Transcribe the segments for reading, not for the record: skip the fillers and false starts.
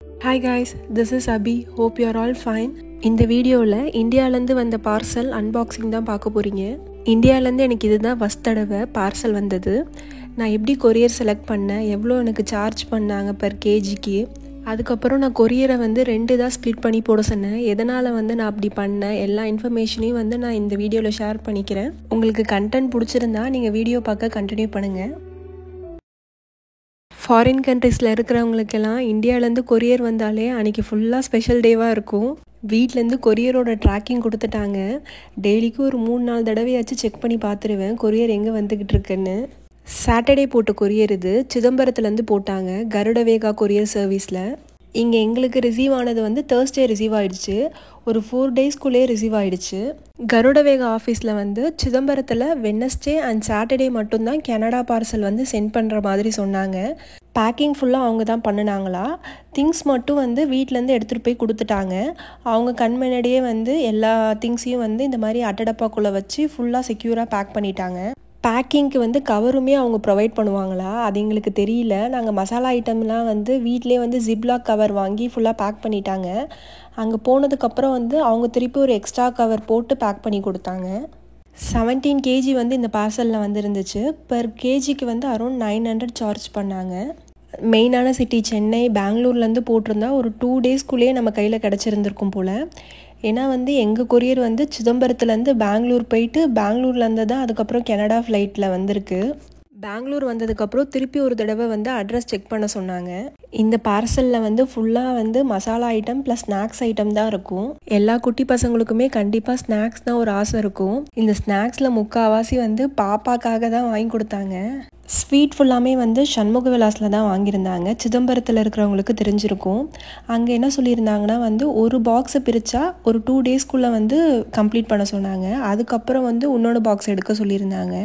Hi guys, this is Abhi. Hope you are all fine. இந்த வீடியோவில் இந்தியாவிலேருந்து வந்த பார்சல் அன்பாக்சிங் தான் பார்க்க போகிறீங்க. இந்தியாவிலேருந்து எனக்கு இதுதான் ஃபஸ்ட் தடவை பார்சல் வந்தது. நான் எப்படி கொரியர் செலக்ட் பண்ணேன், எவ்வளோ எனக்கு சார்ஜ் பண்ணாங்க பெர் கேஜிக்கு, அதுக்கப்புறம் நான் கொரியரை 2 தான் ஸ்ப்ளிட் பண்ணி போட சொன்னேன். எதனால் நான் அப்படி பண்ணேன், எல்லா இன்ஃபர்மேஷனையும் நான் இந்த வீடியோவில் ஷேர் பண்ணிக்கிறேன். உங்களுக்கு கண்டென்ட் பிடிச்சிருந்தா நீங்கள் வீடியோ பார்க்க கண்டினியூ பண்ணுங்கள். ஃபாரின் கண்ட்ரீஸில் இருக்கிறவங்களுக்கெல்லாம் இந்தியாவிலேருந்து கொரியர் வந்தாலே அன்றைக்கி ஃபுல்லாக ஸ்பெஷல் டேவாக இருக்கும். வீட்டிலேருந்து கொரியரோட ட்ராக்கிங் கொடுத்துட்டாங்க. டெய்லிக்கும் ஒரு 3-4 தடவையாச்சும் செக் பண்ணி பார்த்துருவேன் கொரியர் எங்கே வந்துக்கிட்டு இருக்குன்னு. சாட்டர்டே போட்ட கொரியர் இது. சிதம்பரத்துலேருந்து போட்டாங்க, கருடவேகா கொரியர் சர்வீஸில். இங்கே எங்களுக்கு ரிசீவ் ஆனது தேர்ஸ்டே ரிசீவ் ஆகிடுச்சு. ஒரு 4 டேஸ்க்குள்ளே ரிசீவ் ஆகிடுச்சு. கருடவேகா ஆஃபீஸில் சிதம்பரத்தில் வெட்னஸ்டே அண்ட் சாட்டர்டே மட்டும்தான் கனடா பார்சல் சென்ட் பண்ணுற மாதிரி சொன்னாங்க. பேக்கிங் ஃபுல்லாக அவங்க தான் பண்ணினாங்களா. திங்ஸ் மட்டும் வீட்டிலேருந்து எடுத்துகிட்டு போய் கொடுத்துட்டாங்க. அவங்க கண் முன்னாடியே எல்லா திங்ஸையும் இந்த மாதிரி அட்டடப்பாக்குள்ளே வச்சு ஃபுல்லாக செக்யூராக பேக் பண்ணிட்டாங்க. பேக்கிங்க்கு கவருமே அவங்க ப்ரொவைட் பண்ணுவாங்களா, அது எங்களுக்கு தெரியல. நாங்கள் மசாலா ஐட்டம்லாம் வீட்டிலே ஜிப்லாக் கவர் வாங்கி ஃபுல்லாக பேக் பண்ணிட்டாங்க. அங்கே போனதுக்கப்புறம் அவங்க திருப்பி ஒரு எக்ஸ்ட்ரா கவர் போட்டு பேக் பண்ணி கொடுத்தாங்க. 17 கேஜி இந்த பார்சலில் இருந்துச்சு. பெர் கேஜிக்கு அரௌண்ட் 900 சார்ஜ் பண்ணாங்க. மெயினான சிட்டி சென்னை, பெங்களூர்லேருந்து போட்டிருந்தா ஒரு 2 டேஸ்க்குள்ளேயே நம்ம கையில் கிடச்சிருந்துருக்கும் போல். ஏன்னா எங்கள் கொரியர் சிதம்பரத்துலேருந்து பெங்களூர் போயிட்டு பெங்களூர்லேருந்து தான் அதுக்கப்புறம் கனடா ஃப்ளைட்டில் வந்திருக்கு. பெங்களூர் வந்ததுக்கப்புறம் திருப்பி ஒரு தடவை அட்ரஸ் செக் பண்ண சொன்னாங்க. இந்த பார்சலில் ஃபுல்லாக masala item plus snacks item தான் இருக்கும். எல்லா குட்டி பசங்களுக்குமே கண்டிப்பாக ஸ்நாக்ஸ் தான் ஒரு ஆசை இருக்கும். இந்த ஸ்நாக்ஸில் முக்கால்வாசி பாப்பாக்காக தான் வாங்கி கொடுத்தாங்க. ஸ்வீட் ஃபுல்லாமே சண்முக விலாஸில் தான் வாங்கியிருந்தாங்க. சிதம்பரத்தில் இருக்கிறவங்களுக்கு தெரிஞ்சிருக்கும். அங்கே என்ன சொல்லியிருந்தாங்கன்னா ஒரு பாக்ஸை பிரித்தா ஒரு 2 டேஸ்க்குள்ளே கம்ப்ளீட் பண்ண சொன்னாங்க. அதுக்கப்புறம் இன்னொரு பாக்ஸ் எடுக்க சொல்லியிருந்தாங்க.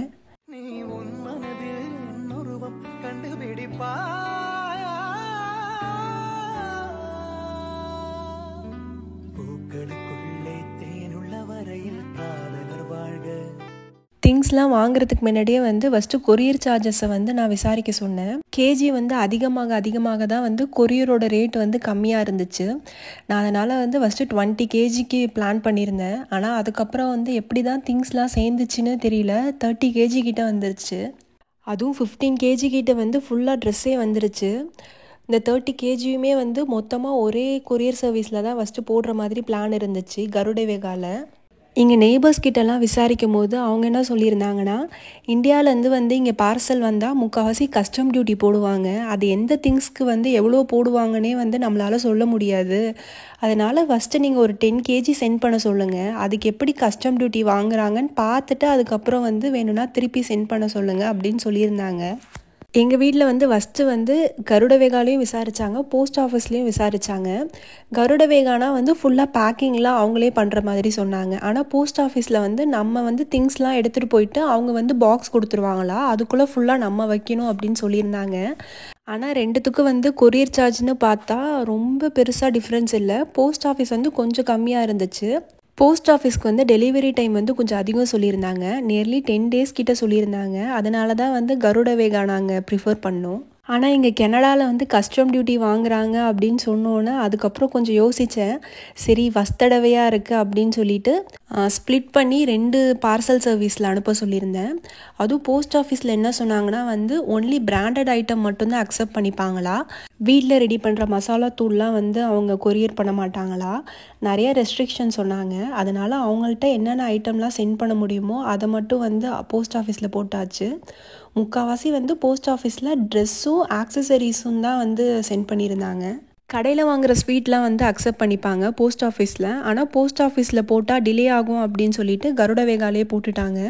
திங்ஸ்லாம் வாங்குறதுக்கு முன்னாடியே ஃபஸ்ட்டு கொரியர் சார்ஜஸை நான் விசாரிக்க சொன்னேன். கேஜி அதிகமாக தான் கொரியரோட ரேட் கம்மியாக இருந்துச்சு. நான் அதனால் ஃபஸ்ட்டு 20 கேஜிக்கு பிளான் பண்ணியிருந்தேன். ஆனால் அதுக்கப்புறம் எப்படி தான் திங்ஸ்லாம் சேர்ந்துச்சுன்னு தெரியல, 30 கேஜி கிட்ட வந்துருச்சு. அதுவும் 15 கேஜி கிட்ட ஃபுல்லாக ட்ரெஸ்ஸே வந்துருச்சு. இந்த 30 கேஜியுமே மொத்தமாக ஒரே கொரியர் சர்வீஸில் தான் ஃபஸ்ட்டு போடுற மாதிரி பிளான் இருந்துச்சு கருடவேகாவில். இங்கே நெய்பர்ஸ் கிட்டலாம் விசாரிக்கும் போது அவங்க என்ன சொல்லியிருந்தாங்கன்னா, இந்தியாவிலேருந்து இங்கே பார்சல் வந்தால் முக்கால்வாசி கஸ்டம் டியூட்டி போடுவாங்க. அது எந்த திங்ஸ்க்கு எவ்வளோ போடுவாங்கன்னே நம்மளால் சொல்ல முடியாது. அதனால் ஃபஸ்ட்டு நீங்கள் ஒரு 10 கேஜி சென்ட் பண்ண சொல்லுங்கள். அதுக்கு எப்படி கஸ்டம் டியூட்டி வாங்குறாங்கன்னு பார்த்துட்டு அதுக்கப்புறம் வேணும்னா திருப்பி சென்ட் பண்ண சொல்லுங்கள் அப்படின்னு சொல்லியிருந்தாங்க. எங்கள் வீட்டில் ஃபஸ்ட்டு கருடவேகாலையும் விசாரித்தாங்க, போஸ்ட் ஆஃபீஸ்லேயும் விசாரித்தாங்க. கருடவேகானா ஃபுல்லாக பேக்கிங்லாம் அவங்களே பண்ணுற மாதிரி சொன்னாங்க. ஆனால் போஸ்ட் ஆஃபீஸில் நம்ம திங்ஸ்லாம் எடுத்துகிட்டு போயிட்டு அவங்க பாக்ஸ் கொடுத்துருவாங்களா, அதுக்குள்ளே ஃபுல்லாக நம்ம வைக்கணும் அப்படின்னு சொல்லியிருந்தாங்க. ஆனால் ரெண்டுத்துக்கும் கொரியர் சார்ஜ்னு பார்த்தா ரொம்ப பெருசாக டிஃப்ரென்ஸ் இல்லை. போஸ்ட் ஆஃபீஸ் கொஞ்சம் கம்மியாக இருந்துச்சு. போஸ்ட் ஆஃபீஸ்க்கு டெலிவரி டைம் கொஞ்சம் அதிகம் சொல்லியிருந்தாங்க. நியர்லி 10 டேஸ் கிட்ட சொல்லியிருந்தாங்க. அதனால தான் கருடவேகா நாங்கள் ப்ரிஃபர் பண்ணோம். ஆனால் இங்கே கனடாவில் கஸ்டம் டியூட்டி வாங்குறாங்க அப்படின்னு சொன்னோன்னே அதுக்கப்புறம் கொஞ்சம் யோசித்தேன். சரி ஃபஸ்ட் தடவையாக இருக்குது அப்படின்னு சொல்லிட்டு ஸ்ப்ளிட் பண்ணி 2 பார்சல் சர்வீஸில் அனுப்ப சொல்லியிருந்தேன். அதுவும் போஸ்ட் ஆஃபீஸில் என்ன சொன்னாங்கன்னா ஒன்லி பிராண்டட் ஐட்டம் மட்டும்தான் அக்செப்ட் பண்ணிப்பாங்களா. வீட்டில் ரெடி பண்ணுற மசாலா தூள்லாம் அவங்க கொரியர் பண்ண மாட்டாங்களா. நிறைய ரெஸ்ட்ரிக்ஷன் சொன்னாங்க. அதனால் அவங்கள்ட்ட என்னென்ன ஐட்டம்லாம் சென்ட் பண்ண முடியுமோ அதை மட்டும் போஸ்ட் ஆஃபீஸில் போட்டாச்சு. முக்கால்வாசி போஸ்ட் ஆஃபீஸில் ட்ரெஸ்ஸும் ஆக்சசரிஸும் தான் சென்ட் பண்ணியிருந்தாங்க. கடையில் வாங்குகிற ஸ்வீட்லாம் அக்செப்ட் பண்ணிப்பாங்க போஸ்ட் ஆஃபீஸில். ஆனால் போஸ்ட் ஆஃபீஸில் போட்டால் டிலே ஆகும் அப்படின்னு சொல்லிட்டு கருடவேகாலே போட்டுட்டாங்க.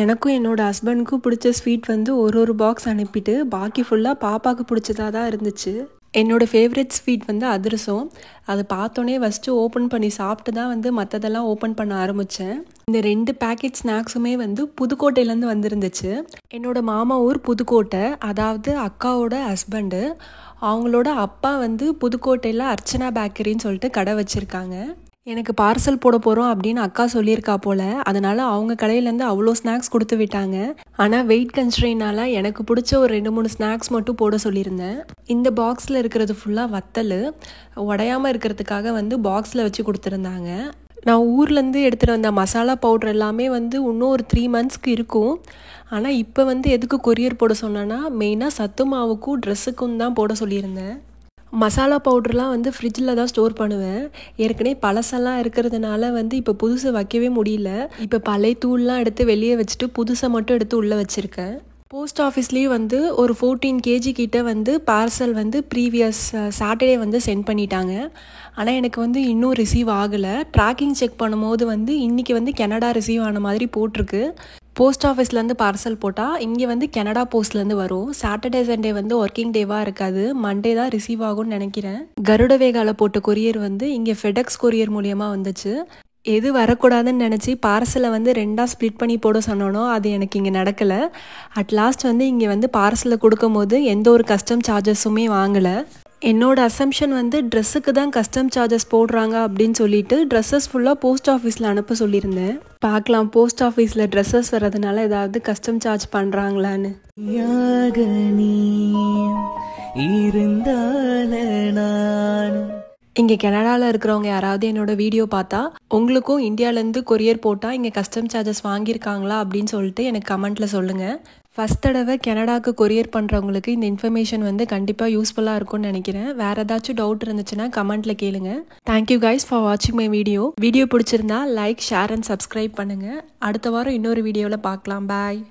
எனக்கும் என்னோடய ஹஸ்பண்டுக்கும் பிடிச்ச ஸ்வீட் ஒரு பாக்ஸ் அனுப்பிட்டு பாக்கி ஃபுல்லாக பாப்பாவுக்கு பிடிச்சதாக தான் இருந்துச்சு. என்னோடய ஃபேவரட் ஸ்வீட் அதிரசம். அதை பார்த்தோன்னே ஃபஸ்ட்டு ஓப்பன் பண்ணி சாப்பிட்டு தான் மற்றதெல்லாம் ஓப்பன் பண்ண ஆரம்பித்தேன். இந்த 2 பேக்கெட் ஸ்நாக்ஸுமே புதுக்கோட்டையிலேருந்து வந்திருந்துச்சு. என்னோடய மாமா ஊர் புதுக்கோட்டை, அதாவது அக்காவோட ஹஸ்பண்டு. அவங்களோட அப்பா புதுக்கோட்டையில் அர்ச்சனா பேக்கரின்னு சொல்லிட்டு கடை வச்சுருக்காங்க. எனக்கு பார்சல் போட போகிறோம் அப்படின்னு அக்கா சொல்லியிருக்கா போல். அதனால் அவங்க கடையிலேருந்து அவ்வளோ ஸ்நாக்ஸ் கொடுத்து விட்டாங்க. ஆனால் வெயிட் கன்ஸ்ட்ரெயினால் எனக்கு பிடிச்ச ஒரு 2-3 ஸ்நாக்ஸ் மட்டும் போட சொல்லியிருந்தேன். இந்த பாக்ஸில் இருக்கிறது ஃபுல்லாக வத்தல் உடையாமல் இருக்கிறதுக்காக வந்து பாக்ஸில் வச்சு கொடுத்துருந்தாங்க. நான் ஊர்லேருந்து எடுத்துகிட்டு வந்த மசாலா பவுட்ரு எல்லாமே வந்து இன்னும் ஒரு 3 மந்த்ஸ்க்கு இருக்கும். ஆனால் இப்போ வந்து எதுக்கு கொரியர் போட சொன்னேன்னா மெயினாக சத்து மாவுக்கும் ட்ரெஸ்ஸுக்கும் தான் போட சொல்லியிருந்தேன். மசாலா பவுட்ருலாம் வந்து ஃப்ரிட்ஜில் தான் ஸ்டோர் பண்ணுவேன். ஏற்கனவே பழசெல்லாம் இருக்கிறதுனால வந்து இப்போ புதுசு வைக்கவே முடியல. இப்போ பழைய தூள்லாம் எடுத்து வெளியே வச்சுட்டு புதுசை மட்டும் எடுத்து உள்ளே வச்சுருக்கேன். போஸ்ட் ஆஃபீஸ்லேயும் வந்து ஒரு 14 kg கிட்ட வந்து பார்சல் வந்து ப்ரீவியஸ் சாட்டர்டே வந்து சென்ட் பண்ணிட்டாங்க. ஆனால் எனக்கு வந்து இன்னும் ரிசீவ் ஆகலை. ட்ராக்கிங் செக் பண்ணும்போது வந்து இன்றைக்கி வந்து கனடா ரிசீவ் ஆன மாதிரி போட்டிருக்கு. போஸ்ட் ஆஃபீஸ்லேருந்து பார்சல் போட்டால் இங்கே வந்து கனடா போஸ்ட்லேருந்து வரும். சாட்டர்டே சண்டே வந்து ஒர்க்கிங் டேவாக இருக்காது. மண்டே தான் ரிசீவ் ஆகும்னு நினைக்கிறேன். கருட வேகால போட்ட கொரியர் வந்து இங்கே ஃபெடெக்ஸ் கொரியர் மூலியமாக வந்துச்சு. எது வரக்கூடாதுன்னு நினச்சி பார்சலை வந்து 2ஆக ஸ்ப்ளிட் பண்ணி போட சொன்னோனோ அது எனக்கு இங்கே நடக்கலை. அட் லாஸ்ட் வந்து இங்கே வந்து பார்சலை கொடுக்கும் போது எந்த ஒரு கஸ்டம் சார்ஜஸுமே வாங்கலை. என்னோட அசம்ஷன் வந்து ட்ரெஸ்ஸுக்கு தான் கஸ்டம் சார்ஜஸ் போடுறாங்க அப்படின்னு சொல்லிட்டு ட்ரெஸ்ஸஸ் ஃபுல்லாக போஸ்ட் ஆஃபீஸில் அனுப்ப சொல்லியிருந்தேன். பார்க்கலாம் போஸ்ட் ஆஃபீஸில் ட்ரெஸ்ஸஸ் வர்றதுனால ஏதாவது கஸ்டம் சார்ஜ் பண்ணுறாங்களான்னு. இங்கே கனடாவில் இருக்கிறவங்க யாராவது என்னோடய வீடியோ பார்த்தா உங்களுக்கும் இந்தியாவிலேருந்து கொரியர் போட்டால் இங்கே கஸ்டம் சார்ஜஸ் வாங்கியிருக்காங்களா அப்படின்னு சொல்லிட்டு எனக்கு கமெண்ட்டில் சொல்லுங்கள். ஃபஸ்ட் தடவை கனடாவுக்கு கொரியர் பண்ணுறவங்களுக்கு இந்த இன்ஃபர்மேஷன் வந்து கண்டிப்பாக யூஸ்ஃபுல்லாக இருக்கும்னு நினைக்கிறேன். வேறு ஏதாச்சும் டவுட் இருந்துச்சுன்னா கமெண்ட்டில் கேளுங்க. தேங்க்யூ கைஸ் ஃபார் வாட்சிங் மை வீடியோ பிடிச்சிருந்தா லைக், ஷேர் அண்ட் சப்ஸ்கிரைப் பண்ணுங்கள். அடுத்த வாரம் இன்னொரு வீடியோவில் பார்க்கலாம். பாய்.